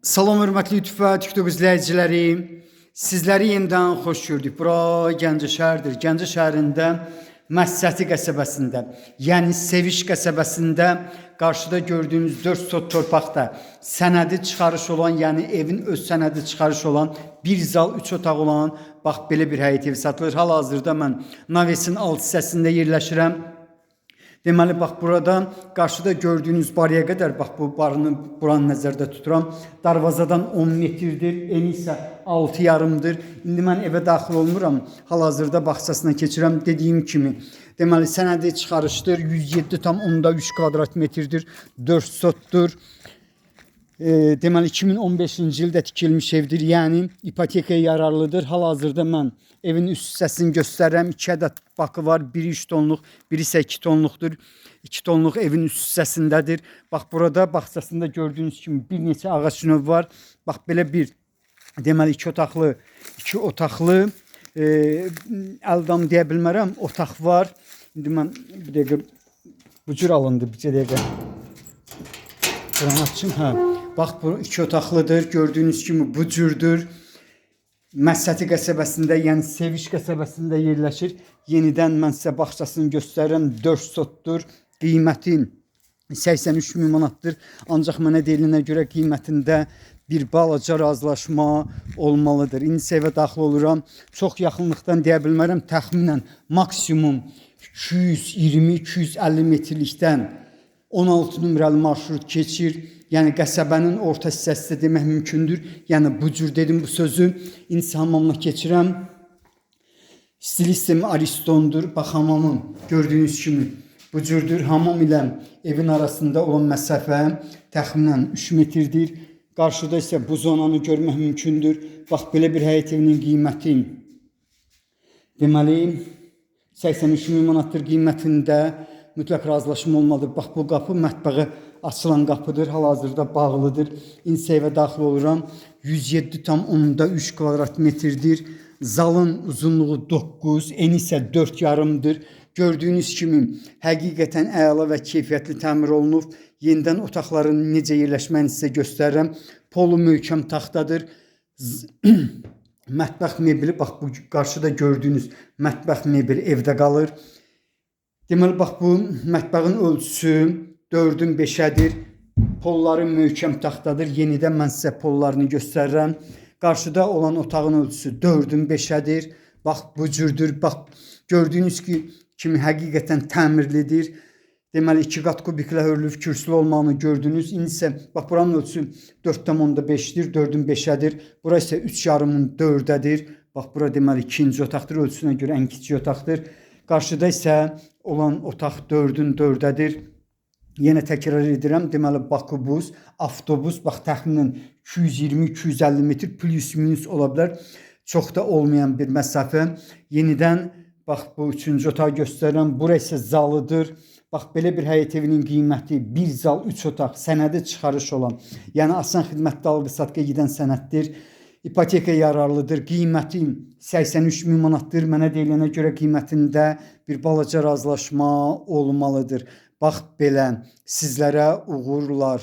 Salam hörmətli YouTube və TikTok izləyiciləri. Sizləri yenidən xoş gördük. Bura Gəncə şəhərdir. Gəncə şəhərində Məsəti qəsəbəsində, yəni Seviş qəsəbəsində qarşıda gördüyünüz 4 sot torpaqda sənədi çıxarış olan, yəni evin öz sənədi çıxarış olan, bir zal 3 otaq olan, bax belə bir həyət evi satılır. Hal-hazırda mən Navesin alt hissəsində yerləşirəm. Deməli, bax burada qarşıda gördüyünüz barıya qədər, bax bu buranı nəzərdə tuturam. Darvazadan 10 metrdir, eni isə 6,5-dır. İndi mən evə daxil olmuram, hal-hazırda bağçasına keçirəm. Dediyim kimi, deməli, sənədi çıxarışdır, 107,3 kvadrat metrdir, 4 sotdur. Deməli 2015-ci ildə tikilmiş evdir, yəni ipotekaya yararlıdır. Hal-hazırda mən evin üst hissəsini göstərirəm. 2 ədəd bakı var, biri 3 tonluq, biri isə 2 tonluqdur. 2 tonluq evin üst hissəsindədir. Bax burada bağçasında gördüyünüz kimi bir neçə ağac növü var. Bax belə bir, deməli 2 otaqlı, əldam deyə bilmərəm, otaq var. İndi mən bir dəqiqə bu cür alındı, bir dəqiqə. Buranı açım, hə. Bax bu 2 otaqlıdır. Gördüyünüz kimi bu cürdür. Məsəti qəsəbəsində, yəni Seviş qəsəbəsində yerləşir. Yenidən mən sizə bağçasını göstərirəm. 4 sotdur. Qiyməti 83 min manatdır. Ancaq mənə deyilənə görə qiymətində bir balaca razılaşma olmalıdır. İndi evə daxil oluram. Çox yaxınlıqdan deyə bilmərəm. Təxminən maksimum 220-250 metrlikdən 16 nömrəli marşrut keçir. Yəni qəsəbənin orta hissəsi demək mümkündür. Yəni bu cür dedim bu sözü. İndi hamamına keçirəm. Stilistim Aristondur. Bax hamamım gördüyünüz kimi bu cürdür. Hamam ilə evin arasında olan məsafə təxminən 3 metrdir. Qarşıda isə bu zonanı görmək mümkündür. Bax belə bir həyət evinin qiyməti deməli 83 min manatdır. Qiymətində mütləq razılaşma olmalıdır. Bax bu qapı mətbəğə açılan qapıdır. Hal-hazırda bağlıdır. İndi evə daxil oluram. 107,3 kvadrat metrdir. Zalın uzunluğu 9, eni isə 4,5-dır. Gördüyünüz kimi həqiqətən əla və keyfiyyətli təmir olunub. Yenidən otaqların necə yerləşməyini sizə göstərirəm. Polu möhkəm taxtadır. Mətbəx mebeli, bax bu qarşıda gördüyünüz mətbəx mebeli evdə qalır. Deməli, bax bu mətbəxin ölçüsü 4-ün 5-ədir. Polları möhkəm taxtadır. Yenidən mən sizə pollarını göstərirəm. Qarşıda olan otağın ölçüsü 4-ün 5-ədir. Bax bu cürdür. Bax gördüyünüz kimi həqiqətən təmirlidir. Deməli 2 qat kubiklə hörülüb kürsülü olmağını gördünüz. İndi isə bax buranın ölçüsü 4,5-dir, 4-ün 5-ədir. Bura isə 3,5-ın 4-ədir. Bax bura deməli ikinci otaqdır. Ölçüsünə görə ən kiçik otaqdır. Qarşıda isə olan otaq 4-ün 4-ədir. Yenə təkrar edirəm. Deməli bakubus, avtobus, bax təxminən 220-250 metr plus minus ola bilər. Çox da olmayan bir məsafə. Yenidən bax bu 3-cü otağı göstərirəm. Bura isə zalıdır. Bax belə bir həyət evinin qiyməti 1 zal 3 otaq sənədi çıxarış olan, yəni asan xidmətdə alqı-satqıya gedən sənəddir. İpoteka yararlıdır. Qiyməti 83 min manatdır. Mənə deyilənə görə qiymətində bir balaca razılaşma olmalıdır. Bax belə sizlərə uğurlar.